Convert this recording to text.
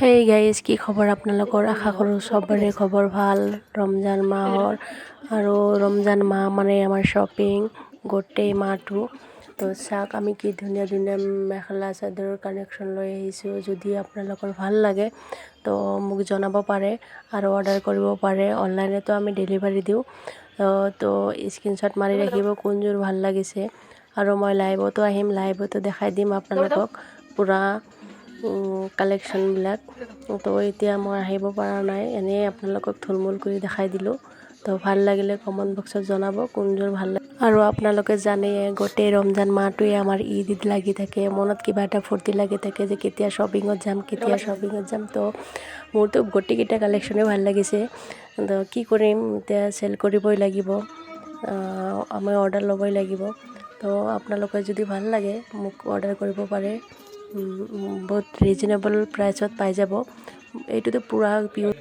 Hey guys, কি খবৰ আপোনালোকৰ? আশা কৰোঁ চবৰে খবৰ ভাল। ৰমজান মাহৰ আৰু ৰমজান মাহ মানে আমাৰ শ্বপিং গোটেই মাহটো। তো চাওক আমি কি ধুনীয়া ধুনীয়া মেখেলা চাদৰৰ কালেকশ্যন লৈ আহিছোঁ। যদি আপোনালোকৰ ভাল লাগে তো মোক জনাব পাৰে আৰু অৰ্ডাৰ কৰিব পাৰে। অনলাইনতো আমি ডেলিভাৰী দিওঁ। তো স্ক্ৰীনশ্বট মাৰি ৰাখিব কোনযোৰ ভাল লাগিছে। আৰু মই লাইভতো আহিম, লাইভতো দেখাই দিম আপোনালোকক পূৰা কালেকশ্যনবিলাক। তো এতিয়া মই আহিব পৰা নাই, এনেই আপোনালোকক থুলমূল কৰি দেখাই দিলোঁ। তো ভাল লাগিলে কমেণ্ট বক্সত জনাব কোনযোৰ ভাল লাগে। আৰু আপোনালোকে জানেই গোটেই ৰমজান মাহটোৱে আমাৰ ঈদ লাগি থাকে, মনত কিবা এটা ফূৰ্তি লাগি থাকে যে কেতিয়া শ্বপিঙত যাম, কেতিয়া শ্বপিঙত যাম। তো মোৰতো গোটেইকেইটা কালেকশ্যনেই ভাল লাগিছে। তো কি কৰিম, এতিয়া চেল কৰিবই লাগিব, আমি অৰ্ডাৰ ল'বই লাগিব। তো আপোনালোকে যদি ভাল লাগে মোক অৰ্ডাৰ কৰিব পাৰে। বহুত ৰিজনেবল প্ৰাইচত পাই যাব। এইটোতো পূৰা পিয়ৰ